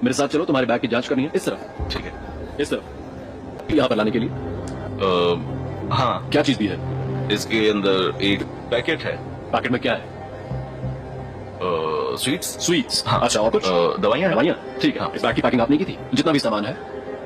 मेरे साथ चलो, तुम्हारे बैग की जांच करनी है। इस तरफ, ठीक है। इस तरफ, यहाँ पर लाने के लिए। हाँ, क्या चीज भी है? इसके अंदर एक पैकेट है। पैकेट में क्या है? स्वीट्स। स्वीट्स। हाँ। अच्छा, और कुछ? दवाइयाँ हैं। दवाइयाँ, ठीक है। हाँ। इस बैग की पैकिंग आपने की थी? जितना भी सामान है।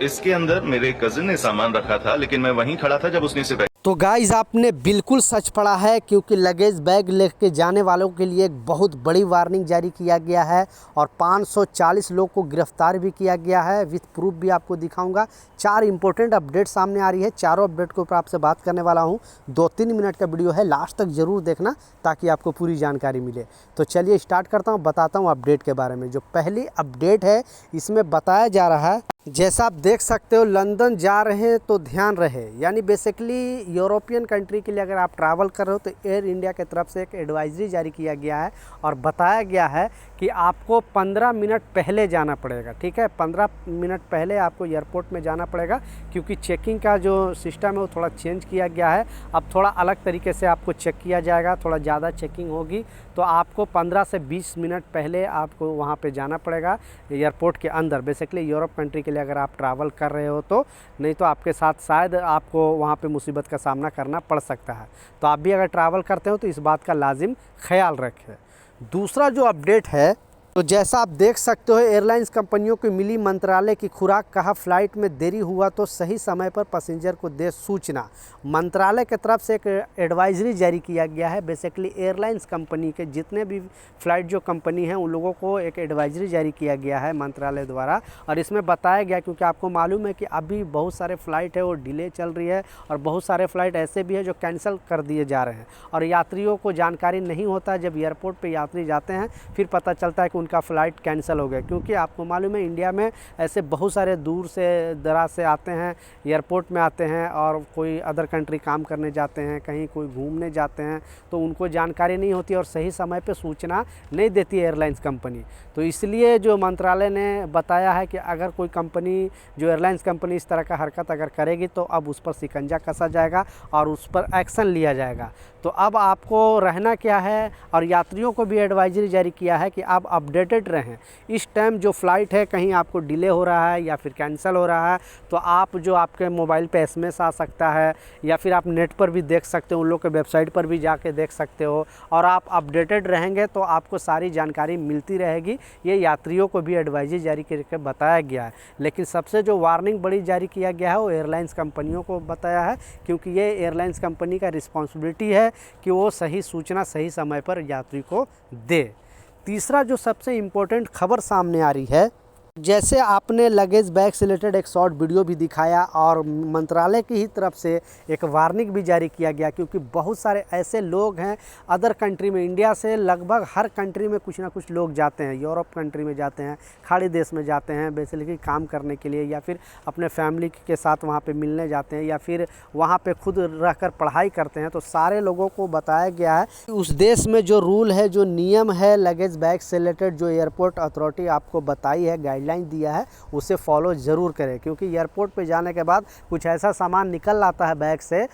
इसके अंदर मेरे कजिन ने सामान रखा था, लेकिन मैं वहीं खड़ा था जब उसने इसे तो गाइज़ आपने बिल्कुल सच पढ़ा है, क्योंकि लगेज बैग लेके जाने वालों के लिए एक बहुत बड़ी वार्निंग जारी किया गया है और 540 लोग को गिरफ्तार भी किया गया है। विथ प्रूफ भी आपको दिखाऊंगा। 4 इंपॉर्टेंट अपडेट सामने आ रही है। चारों अपडेट के ऊपर आपसे बात करने वाला हूं। 2-3 मिनट का वीडियो है, लास्ट तक ज़रूर देखना ताकि आपको पूरी जानकारी मिले। तो चलिए स्टार्ट करता हूँ, बताता हूँ अपडेट के बारे में। जो पहली अपडेट है, इसमें बताया जा रहा है, जैसा आप देख सकते हो, लंदन जा रहे हैं तो ध्यान रहे। यानी बेसिकली यूरोपियन कंट्री के लिए अगर आप ट्रैवल कर रहे हो तो एयर इंडिया की तरफ से एक एडवाइजरी जारी किया गया है और बताया गया है कि आपको 15 मिनट पहले जाना पड़ेगा। ठीक है, 15 मिनट पहले आपको एयरपोर्ट में जाना पड़ेगा, क्योंकि चेकिंग का जो सिस्टम है वो थोड़ा चेंज किया गया है। अब थोड़ा अलग तरीके से आपको चेक किया जाएगा, थोड़ा ज़्यादा चेकिंग होगी। तो आपको 15 से 20 मिनट पहले आपको वहाँ पे जाना पड़ेगा एयरपोर्ट के अंदर। बेसिकली यूरोप कंट्री के लिए अगर आप ट्रैवल कर रहे हो तो, नहीं तो आपके साथ शायद आपको वहाँ पे मुसीबत का सामना करना पड़ सकता है। तो आप भी अगर ट्रैवल करते हो तो इस बात का लाजिम ख्याल रखें। दूसरा जो अपडेट है, तो जैसा आप देख सकते हो, एयरलाइंस कंपनियों को मिली मंत्रालय की खुराक। कहा फ्लाइट में देरी हुआ तो सही समय पर पैसेंजर को दे सूचना। मंत्रालय की तरफ से एक एडवाइजरी जारी किया गया है। बेसिकली एयरलाइंस कंपनी के जितने भी फ़्लाइट जो कंपनी हैं उन लोगों को एक एडवाइजरी जारी किया गया है मंत्रालय द्वारा। और इसमें बताया गया, क्योंकि आपको मालूम है कि अभी बहुत सारे फ़्लाइट है वो डिले चल रही है और बहुत सारे फ़्लाइट ऐसे भी है जो कैंसिल कर दिए जा रहे हैं और यात्रियों को जानकारी नहीं होता। जब एयरपोर्ट पर यात्री जाते हैं फिर पता चलता है कि उनका फ़्लाइट कैंसिल हो गया। क्योंकि आपको मालूम है इंडिया में ऐसे बहुत सारे दूर से दराज से आते हैं, एयरपोर्ट में आते हैं और कोई अदर कंट्री काम करने जाते हैं, कहीं कोई घूमने जाते हैं, तो उनको जानकारी नहीं होती और सही समय पे सूचना नहीं देती है एयरलाइंस कंपनी। तो इसलिए जो मंत्रालय ने बताया है कि अगर कोई कंपनी, जो एयरलाइंस कंपनी इस तरह का हरकत अगर करेगी तो अब उस पर शिकंजा कसा जाएगा और उस पर एक्शन लिया जाएगा। तो अब आपको रहना क्या है, और यात्रियों को भी एडवाइजरी जारी किया है कि आप अपडेटेड रहें। इस टाइम जो फ़्लाइट है कहीं आपको डिले हो रहा है या फिर कैंसिल हो रहा है तो आप जो आपके मोबाइल पे एसएमएस आ सकता है या फिर आप नेट पर भी देख सकते हो, उन लोग के वेबसाइट पर भी जाके देख सकते हो। और आप अपडेटेड रहेंगे तो आपको सारी जानकारी मिलती रहेगी। ये यात्रियों को भी एडवाइजरी जारी करके बताया गया है। लेकिन सबसे जो वार्निंग बड़ी जारी किया गया है वो एयरलाइंस कंपनियों को बताया है, क्योंकि ये एयरलाइंस कंपनी का रिस्पॉन्सिबिलिटी है कि वो सही सूचना सही समय पर यात्री को दे। तीसरा जो सबसे इम्पोर्टेंट खबर सामने आ रही है, जैसे आपने लगेज बैग से रिलेटेड एक शॉर्ट वीडियो भी दिखाया और मंत्रालय की ही तरफ से एक वार्निंग भी जारी किया गया, क्योंकि बहुत सारे ऐसे लोग हैं अदर कंट्री में, इंडिया से लगभग हर कंट्री में कुछ ना कुछ लोग जाते हैं। यूरोप कंट्री में जाते हैं, खाड़ी देश में जाते हैं बेसिकली काम करने के लिए, या फिर अपने फैमिली के साथ वहाँ पे मिलने जाते हैं, या फिर वहाँ पे खुद रहकर पढ़ाई करते हैं। तो सारे लोगों को बताया गया है कि उस देश में जो रूल है, जो नियम है लगेज बैग से रिलेटेड, जो एयरपोर्ट अथॉरिटी आपको बताई है, गाइडलाइन दिया है, उसे फॉलो ज़रूर करें। क्योंकि एयरपोर्ट पे जाने के बाद कुछ ऐसा सामान निकल आता है बैग से,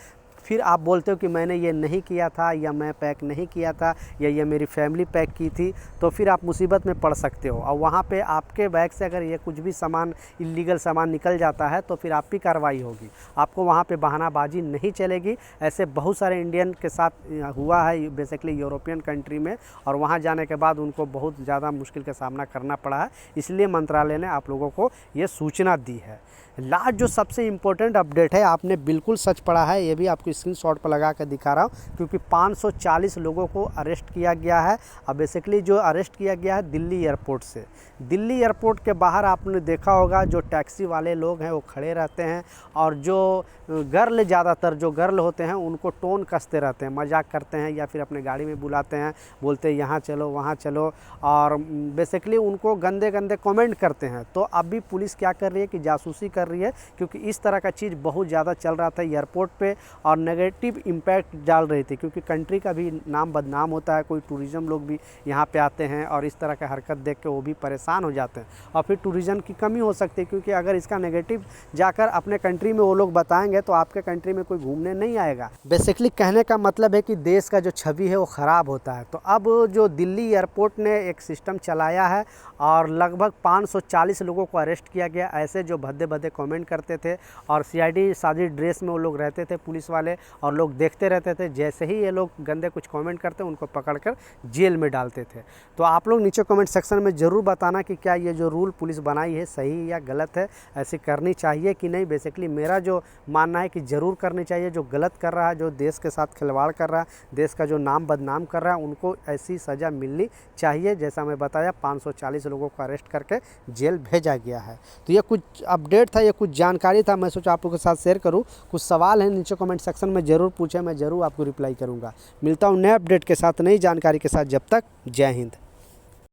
फिर आप बोलते हो कि मैंने ये नहीं किया था, या मैं पैक नहीं किया था, या ये मेरी फैमिली पैक की थी, तो फिर आप मुसीबत में पड़ सकते हो। और वहाँ पे आपके बैग से अगर ये कुछ भी सामान, इलीगल सामान निकल जाता है तो फिर आप भी कार्रवाई होगी। आपको वहाँ पे बहानाबाजी नहीं चलेगी। ऐसे बहुत सारे इंडियन के साथ हुआ है बेसिकली यूरोपियन कंट्री में, और वहाँ जाने के बाद उनको बहुत ज़्यादा मुश्किल का सामना करना पड़ा है। इसलिए मंत्रालय ने आप लोगों को ये सूचना दी है। लास्ट जो सबसे इम्पोर्टेंट अपडेट है, आपने बिल्कुल सच पढ़ा है, ये भी आपको स्क्रीनशॉट पर लगा कर दिखा रहा हूँ, क्योंकि 540 लोगों को अरेस्ट किया गया है। अब बेसिकली जो अरेस्ट किया गया है दिल्ली एयरपोर्ट से। दिल्ली एयरपोर्ट के बाहर आपने देखा होगा जो टैक्सी वाले लोग हैं वो खड़े रहते हैं, और जो गर्ल, ज़्यादातर जो गर्ल होते हैं उनको टोन कसते रहते हैं, मजाक करते हैं, या फिर अपने गाड़ी में बुलाते हैं, बोलते हैं यहाँ चलो वहाँ चलो, और बेसिकली उनको गंदे गंदे कमेंट करते हैं। तो अभी पुलिस क्या कर रही है कि जासूसी कर रही है, क्योंकि इस तरह का चीज़ बहुत ज़्यादा चल रहा था एयरपोर्ट पे, और नेगेटिव इम्पैक्ट डाल रही थी, क्योंकि कंट्री का भी नाम बदनाम होता है। कोई टूरिज़्म लोग भी यहाँ पे आते हैं और इस तरह का हरकत देख के वो भी परेशान हो जाते हैं और फिर टूरिज़्म की कमी हो सकती है, क्योंकि अगर इसका नेगेटिव जाकर अपने कंट्री में वो लोग बताएंगे तो आपके कंट्री में कोई घूमने नहीं आएगा। बेसिकली कहने का मतलब है कि देश का जो छवि है वो ख़राब होता है। तो अब जो दिल्ली एयरपोर्ट ने एक सिस्टम चलाया है और लगभग 540 लोगों को अरेस्ट किया गया, ऐसे जो भद्दे भद्दे कमेंट करते थे और सीआईडी सादी ड्रेस में वो लोग रहते थे पुलिस वाले, और लोग देखते रहते थे। जैसे ही ये लोग गंदे कुछ कमेंट करते उनको पकड़कर जेल में डालते थे। तो आप लोग नीचे कमेंट सेक्शन में ज़रूर बताना कि क्या ये जो रूल पुलिस बनाई है सही या गलत है, ऐसी करनी चाहिए कि नहीं। बेसिकली मेरा जो मानना है कि ज़रूर करनी चाहिए। जो गलत कर रहा है, जो देश के साथ खिलवाड़ कर रहा है, देश का जो नाम बदनाम कर रहा है, उनको ऐसी सज़ा मिलनी चाहिए। जैसा मैं बताया 540 लोगों को अरेस्ट करके जेल भेजा गया है। तो ये कुछ अपडेट था, ये कुछ जानकारी था, मैं सोचा आप लोगों के साथ शेयर करूं। कुछ सवाल हैं नीचे कमेंट सेक्शन में ज़रूर पूछें, मैं ज़रूर आपको रिप्लाई करूंगा। मिलता हूं नए अपडेट के साथ, नई जानकारी के साथ। जब तक जय हिंद।